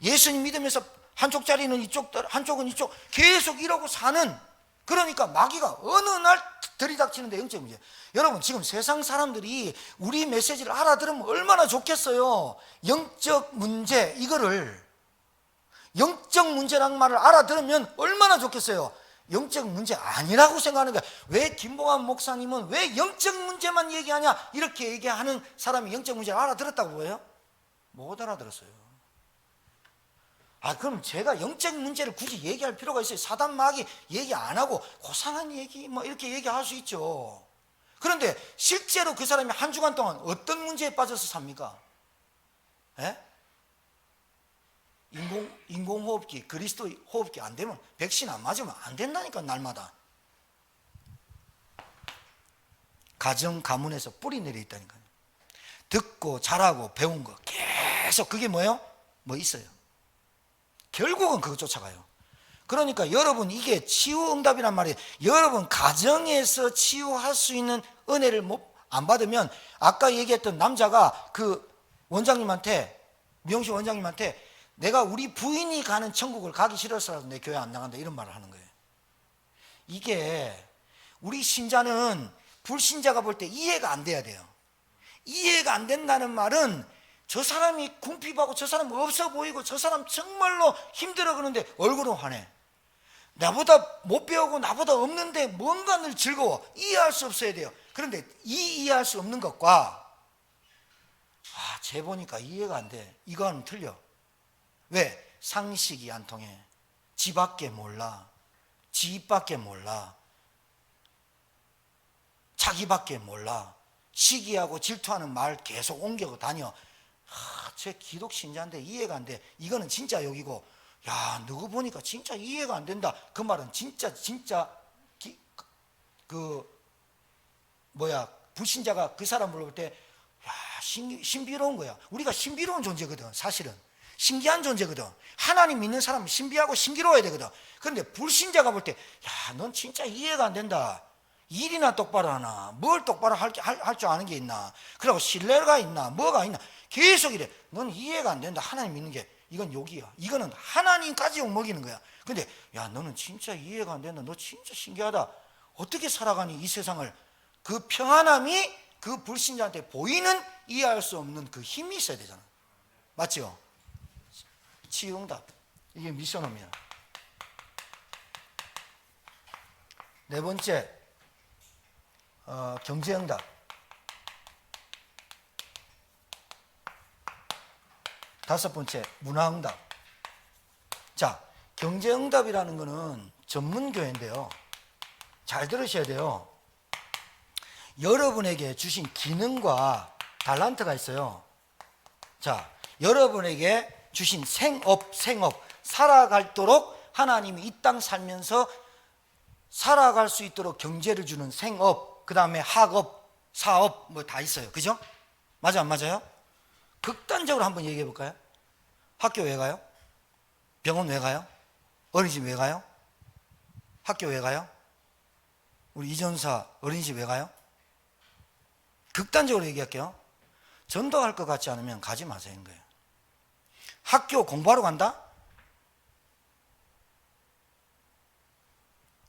예수님 믿으면서 한쪽짜리는 이쪽, 한쪽은 이쪽 계속 이러고 사는, 그러니까 마귀가 어느 날 들이닥치는데 영적 문제. 여러분 지금 세상 사람들이 우리 메시지를 알아들으면 얼마나 좋겠어요. 영적 문제, 이거를 영적 문제라는 말을 알아들으면 얼마나 좋겠어요. 영적 문제 아니라고 생각하는 거야. 왜 김봉환 목사님은 왜 영적 문제만 얘기하냐, 이렇게 얘기하는 사람이 영적 문제를 알아들었다고 보여요? 못 알아들었어요. 그럼 제가 영적 문제를 굳이 얘기할 필요가 있어요? 사단 마귀 얘기 안 하고 고상한 얘기 뭐 이렇게 얘기할 수 있죠. 그런데 실제로 그 사람이 한 주간 동안 어떤 문제에 빠져서 삽니까? 인공호흡기, 그리스도 호흡기 안 되면, 백신 안 맞으면 안 된다니까. 날마다 가정 가문에서 뿌리 내려 있다니까요. 듣고 자라고 배운 거 계속 그게 뭐예요? 뭐 있어요. 결국은 그거 쫓아가요. 그러니까 여러분, 이게 치유 응답이란 말이에요. 여러분 가정에서 치유할 수 있는 은혜를 안 받으면, 아까 얘기했던 남자가 그 원장님한테, 미용실 원장님한테 내가 우리 부인이 가는 천국을 가기 싫어서라도 내 교회 안 나간다, 이런 말을 하는 거예요. 이게 우리 신자는 불신자가 볼 때 이해가 안 돼야 돼요. 이해가 안 된다는 말은 저 사람이 궁핍하고 저 사람 없어 보이고 저 사람 정말로 힘들어 그러는데 얼굴은 환해. 나보다 못 배우고 나보다 없는데 뭔가 늘 즐거워. 이해할 수 없어야 돼요. 그런데 이해할 수 없는 것과 쟤 보니까 이해가 안 돼, 이거는 틀려. 왜? 상식이 안 통해. 지밖에 몰라. 지 입밖에 몰라. 자기밖에 몰라. 시기하고 질투하는 말 계속 옮겨 다녀. 쟤 기독 신자인데 이해가 안 돼. 이거는 진짜 욕이고, 야 누구 보니까 진짜 이해가 안 된다, 그 말은 진짜 불신자가 그 사람 불러볼 때, 야, 신비로운 거야. 우리가 신비로운 존재거든, 사실은. 신기한 존재거든. 하나님 믿는 사람은 신비하고 신기로워야 되거든. 그런데 불신자가 볼 때, 야, 넌 진짜 이해가 안 된다. 일이나 똑바로 하나, 뭘 똑바로 할 줄 아는 게 있나, 그리고 신뢰가 있나, 뭐가 있나, 계속 이래. 넌 이해가 안 된다. 하나님 믿는 게. 이건 욕이야. 이거는 하나님까지 욕먹이는 거야. 근데 야, 너는 진짜 이해가 안 된다. 너 진짜 신기하다. 어떻게 살아가니 이 세상을. 그 평안함이 그 불신자한테 보이는 이해할 수 없는 그 힘이 있어야 되잖아. 맞죠? 치유응답. 이게 미션입니다. 네 번째, 경제응답. 다섯 번째, 문화응답. 자, 경제응답이라는 거는 전문교회인데요. 잘 들으셔야 돼요. 여러분에게 주신 기능과 달란트가 있어요. 자, 여러분에게 주신 생업, 살아갈도록 하나님이 이 땅 살면서 살아갈 수 있도록 경제를 주는 생업, 그 다음에 학업, 사업, 뭐 다 있어요. 그죠? 맞아, 안 맞아요? 극단적으로 한번 얘기해 볼까요? 학교 왜 가요? 병원 왜 가요? 어린이집 왜 가요? 학교 왜 가요? 우리 이전사 어린이집 왜 가요? 극단적으로 얘기할게요. 전도할 것 같지 않으면 가지 마세요. 거예요. 학교 공부하러 간다?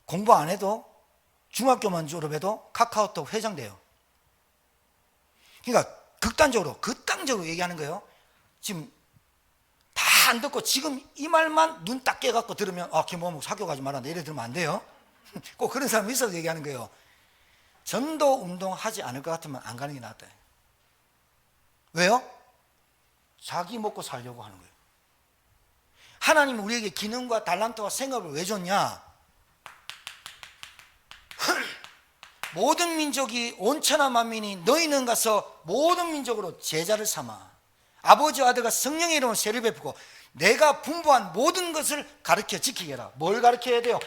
공부 안 해도 중학교만 졸업해도 카카오톡 회장 돼요. 그러니까 극단적으로 얘기하는 거예요. 지금 다 안 듣고 지금 이 말만 눈 딱 깨갖고 들으면 김범욱 학교 가지 말란다 이래 들으면 안 돼요. 꼭 그런 사람이 있어서 얘기하는 거예요. 전도 운동 하지 않을 것 같으면 안 가는 게 낫다. 왜요? 자기 먹고 살려고 하는 거예요. 하나님은 우리에게 기능과 달란트와 생업을 왜 줬냐? 모든 민족이 온천한 만민이 너희는 가서 모든 민족으로 제자를 삼아 아버지와 아들과 성령의 이름으로 세를 베푸고 내가 분부한 모든 것을 가르쳐 지키게 해라. 뭘 가르쳐야 돼요?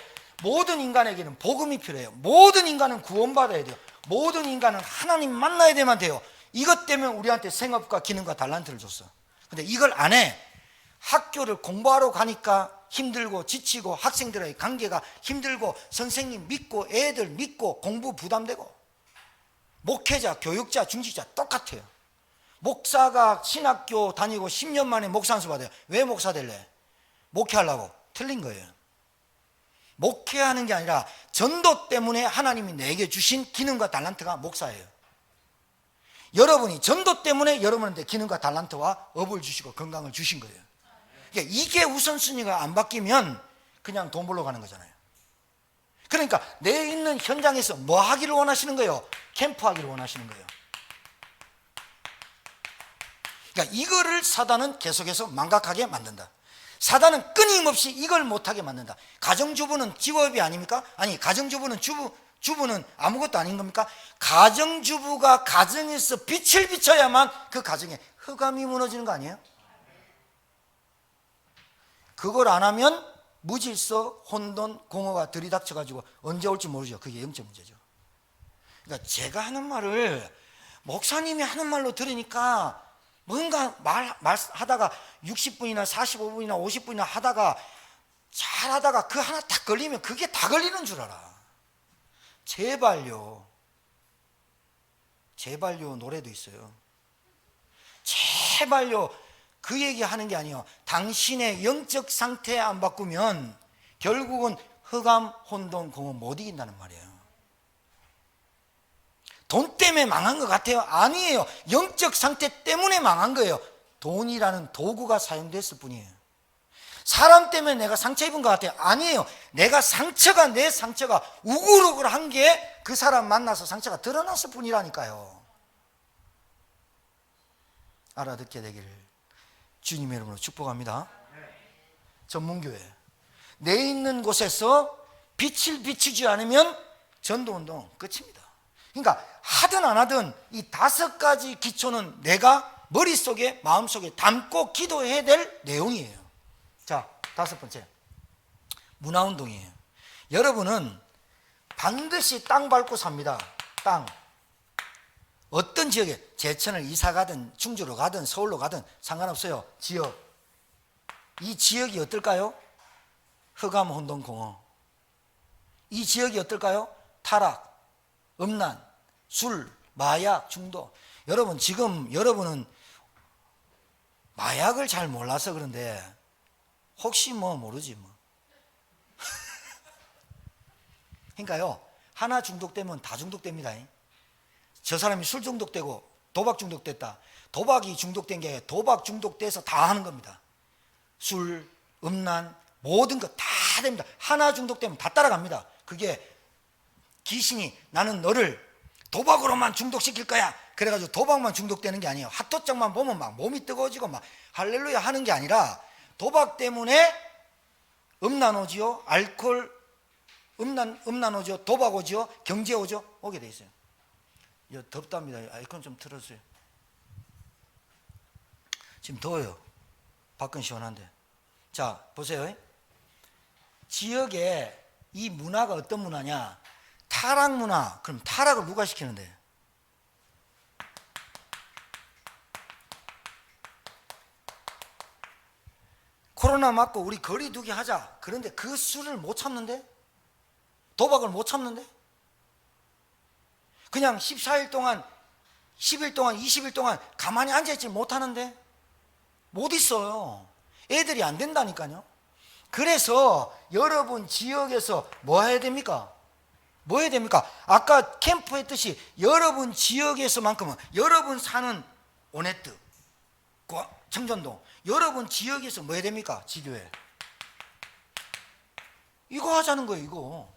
모든 인간에게는 복음이 필요해요. 모든 인간은 구원받아야 돼요. 모든 인간은 하나님 만나야 되면 돼요. 이것 때문에 우리한테 생업과 기능과 달란트를 줬어. 근데 이걸 안 해. 학교를 공부하러 가니까 힘들고 지치고 학생들의 관계가 힘들고 선생님 믿고 애들 믿고 공부 부담되고. 목회자, 교육자, 중직자 똑같아요. 목사가 신학교 다니고 10년 만에 목사 안수 받아요. 왜 목사 될래? 목회하려고. 틀린 거예요. 목회하는 게 아니라 전도 때문에 하나님이 내게 주신 기능과 달란트가 목사예요. 여러분이 전도 때문에 여러분한테 기능과 달란트와 업을 주시고 건강을 주신 거예요. 그러니까 이게 우선순위가 안 바뀌면 그냥 돈 벌러 가는 거잖아요. 그러니까 내 있는 현장에서 뭐 하기를 원하시는 거예요? 캠프 하기를 원하시는 거예요. 그러니까 이거를 사단은 계속해서 망각하게 만든다. 사단은 끊임없이 이걸 못하게 만든다. 가정주부는 직업이 아닙니까? 아니, 가정주부는 주부는 아무것도 아닌 겁니까? 가정주부가 가정에서 빛을 비춰야만 그 가정에 흑암이 무너지는 거 아니에요? 그걸 안 하면 무질서, 혼돈, 공허가 들이닥쳐가지고 언제 올지 모르죠. 그게 영적 문제죠. 그러니까 제가 하는 말을 목사님이 하는 말로 들으니까 뭔가 말하다가 60분이나 45분이나 50분이나 하다가 잘하다가 그 하나 딱 걸리면 그게 다 걸리는 줄 알아. 제발요. 제발요 노래도 있어요. 제발요. 그 얘기하는 게 아니에요. 당신의 영적 상태 안 바꾸면 결국은 흑암, 혼돈, 공허 못 이긴다는 말이에요. 돈 때문에 망한 것 같아요? 아니에요. 영적 상태 때문에 망한 거예요. 돈이라는 도구가 사용됐을 뿐이에요. 사람 때문에 내가 상처 입은 것 같아요? 아니에요. 내 상처가 우글우글한 게 그 사람 만나서 상처가 드러났을 뿐이라니까요. 알아듣게 되기를 주님의 이름으로 축복합니다. 전문교회. 내 있는 곳에서 빛을 비추지 않으면 전도운동 끝입니다. 그러니까 하든 안 하든 이 5가지 기초는 내가 머릿속에 마음속에 담고 기도해야 될 내용이에요. 자, 5번째 문화운동이에요. 여러분은 반드시 땅 밟고 삽니다. 땅. 어떤 지역에 제천을 이사 가든 충주로 가든 서울로 가든 상관없어요. 지역. 이 지역이 어떨까요? 흑암 혼돈 공허. 이 지역이 어떨까요? 타락, 음란, 술, 마약, 중독. 여러분 지금 여러분은 마약을 잘 몰라서 그런데 혹시 뭐 모르지 뭐. 그러니까요, 하나 중독되면 다 중독됩니다. 저 사람이 술 중독되고 도박 중독됐다. 도박이 중독된 게 도박 중독돼서 다 하는 겁니다. 술, 음란, 모든 것 다 됩니다. 하나 중독되면 다 따라갑니다. 그게 귀신이 나는 너를 도박으로만 중독시킬 거야. 그래가지고 도박만 중독되는 게 아니에요. 핫도장만 보면 막 몸이 뜨거워지고 막 할렐루야 하는 게 아니라 도박 때문에 음란 오지요, 알코올 음란 오죠, 도박 오죠, 경제 오죠, 오게 돼 있어요. 덥답니다. 아이콘 좀 틀어주세요. 지금 더워요. 밖은 시원한데. 자, 보세요. 지역에 이 문화가 어떤 문화냐? 타락 문화. 그럼 타락을 누가 시키는데? 코로나 맞고 우리 거리 두기 하자. 그런데 그 술을 못 참는데? 도박을 못 참는데? 그냥 14일 동안, 10일 동안, 20일 동안 가만히 앉아있지 못하는데? 못 있어요. 애들이 안 된다니까요. 그래서 여러분 지역에서 뭐 해야 됩니까? 뭐 해야 됩니까? 아까 캠프 했듯이 여러분 지역에서만큼은 여러분 사는 오네트, 청전동, 여러분 지역에서 뭐 해야 됩니까? 지교회. 이거 하자는 거예요, 이거.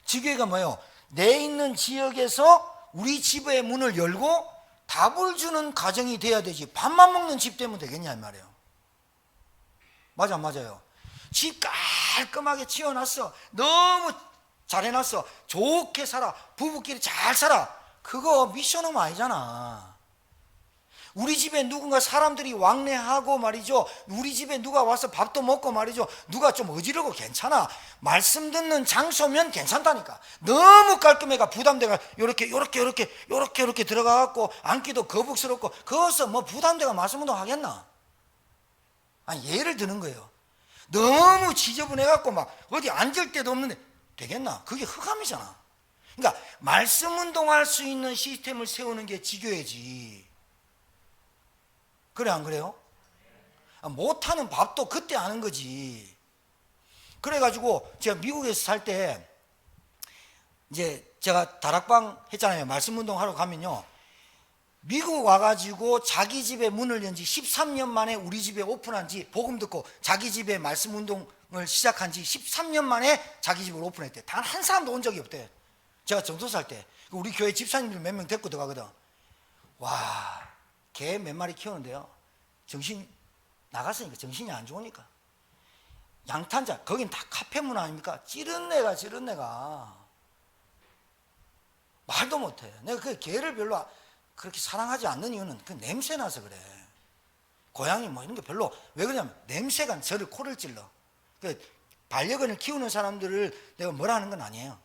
지교회가 뭐예요? 내 있는 지역에서 우리 집의 문을 열고 답을 주는 가정이 돼야 되지. 밥만 먹는 집 되면 되겠냐 이 말이에요. 맞아, 맞아요. 집 깔끔하게 치워놨어. 너무 잘해놨어. 좋게 살아. 부부끼리 잘 살아. 그거 미션은 아니잖아. 우리 집에 누군가 사람들이 왕래하고 말이죠. 우리 집에 누가 와서 밥도 먹고 말이죠. 누가 좀 어지르고 괜찮아. 말씀 듣는 장소면 괜찮다니까. 너무 깔끔해가 부담돼가 요렇게 들어가갖고 앉기도 거북스럽고 거기서 뭐 부담돼가 말씀 운동 하겠나? 아니, 예를 드는 거예요. 너무 지저분해갖고 막 어디 앉을 데도 없는데 되겠나? 그게 흑암이잖아. 그러니까 말씀 운동할 수 있는 시스템을 세우는 게 지교회지. 그래 안 그래요? 못하는 밥도 그때 하는 거지. 그래가지고 제가 미국에서 살 때 이제 제가 다락방 했잖아요. 말씀 운동 하러 가면요, 미국 와가지고 자기 집에 문을 연 지 13년 만에 우리 집에 오픈한 지, 복음 듣고 자기 집에 말씀 운동을 시작한 지 13년 만에 자기 집을 오픈했대. 단 한 사람도 온 적이 없대. 제가 전도사 할 때 우리 교회 집사님들 몇 명 데리고 들어가거든. 와, 개 몇 마리 키우는데요, 정신 나갔으니까, 정신이 안 좋으니까 양탄자, 거긴 다 카페 문화 아닙니까? 찌른 내가 말도 못해. 내가 그 개를 별로 그렇게 사랑하지 않는 이유는 그 냄새 나서 그래. 고양이 뭐 이런 게 별로. 왜 그러냐면 냄새가 저를 코를 찔러. 그 반려견을 키우는 사람들을 내가 뭐라 하는 건 아니에요.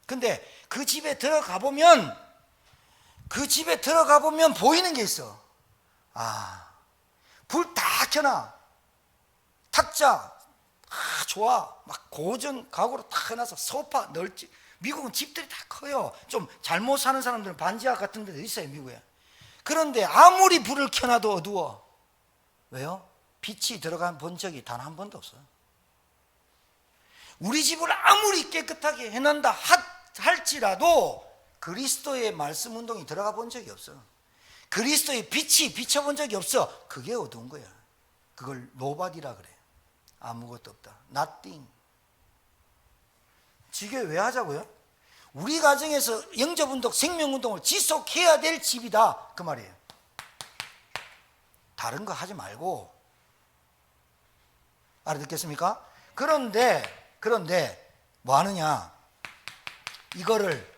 근데 그 집에 들어가 보면 보이는 게 있어. 불 다 켜놔. 탁자 좋아. 막 고전 가구로 다 해놔서 소파 넓지. 미국은 집들이 다 커요. 좀 잘못 사는 사람들은 반지하 같은 데도 있어요, 미국에. 그런데 아무리 불을 켜놔도 어두워. 왜요? 빛이 들어간 본 적이 단 한 번도 없어요. 우리 집을 아무리 깨끗하게 해놓는다 할지라도 그리스도의 말씀 운동이 들어가 본 적이 없어. 그리스도의 빛이 비춰본 적이 없어. 그게 어두운 거야. 그걸 노바디라 그래. 아무것도 없다. nothing. 지교회 왜 하자고요? 우리 가정에서 영접운동, 생명운동을 지속해야 될 집이다, 그 말이에요. 다른 거 하지 말고. 알아듣겠습니까? 그런데 뭐 하느냐, 이거를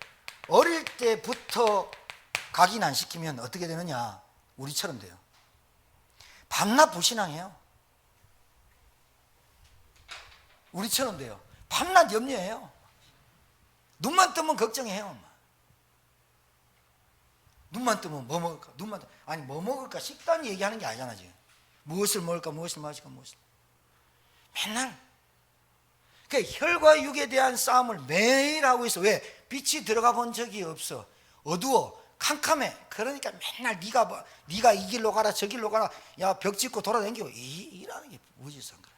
어릴 때부터 각인 안 시키면 어떻게 되느냐, 우리처럼 돼요. 밤낮 불신앙해요. 우리처럼 돼요. 밤낮 염려해요. 눈만 뜨면 걱정해요. 엄마. 눈만 뜨면 뭐 먹을까? 아니 뭐 먹을까? 식단 얘기하는 게 아니잖아 지금. 무엇을 먹을까? 무엇을 마실까? 무엇을. 맨날. 그 혈과 육에 대한 싸움을 매일 하고 있어. 왜? 빛이 들어가 본 적이 없어. 어두워. 캄캄해. 그러니까 맨날 네가 이 길로 가라 저 길로 가라. 야 벽 짚고 돌아다니고 이라는 게 무지성 거야.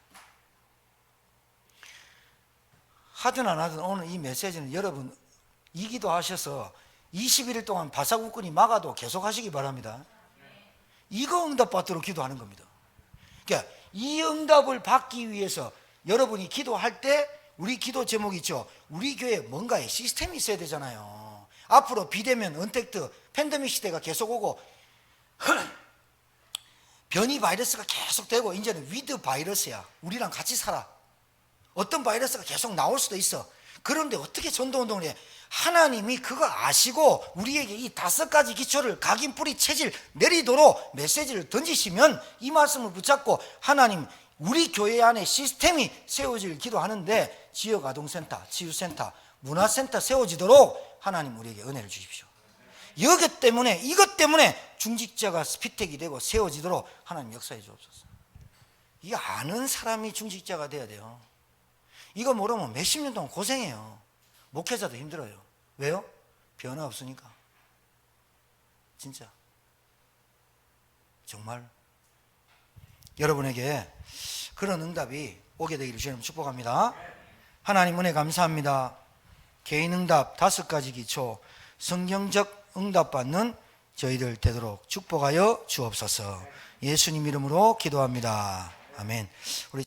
하든 안 하든 오늘 이 메시지는 여러분 이 기도하셔서 21일 동안 바사국군이 막아도 계속 하시기 바랍니다. 이거 응답받도록 기도하는 겁니다. 그러니까 이 응답을 받기 위해서 여러분이 기도할 때 우리 기도 제목이 있죠. 우리 교회에 뭔가의 시스템이 있어야 되잖아요. 앞으로 비대면, 언택트, 팬데믹 시대가 계속 오고 변이 바이러스가 계속 되고 이제는 위드 바이러스야. 우리랑 같이 살아. 어떤 바이러스가 계속 나올 수도 있어. 그런데 어떻게 전도운동을 해? 하나님이 그거 아시고 우리에게 이 5가지 기초를 각인, 뿌리, 체질 내리도록 메시지를 던지시면 이 말씀을 붙잡고 하나님 우리 교회 안에 시스템이 세워질 기도하는데 지역아동센터, 치유센터, 문화센터 세워지도록 하나님 우리에게 은혜를 주십시오. 이것 때문에 중직자가 스피텍이 되고 세워지도록 하나님 역사해 주옵소서. 이거 아는 사람이 중직자가 돼야 돼요. 이거 모르면 몇십 년 동안 고생해요. 목회자도 힘들어요. 왜요? 변화 없으니까. 진짜 정말 여러분에게 그런 응답이 오게 되기를 주님 축복합니다. 하나님 은혜 감사합니다. 개인 응답 5가지 기초 성경적 응답 받는 저희들 되도록 축복하여 주옵소서. 예수님 이름으로 기도합니다. 아멘. 우리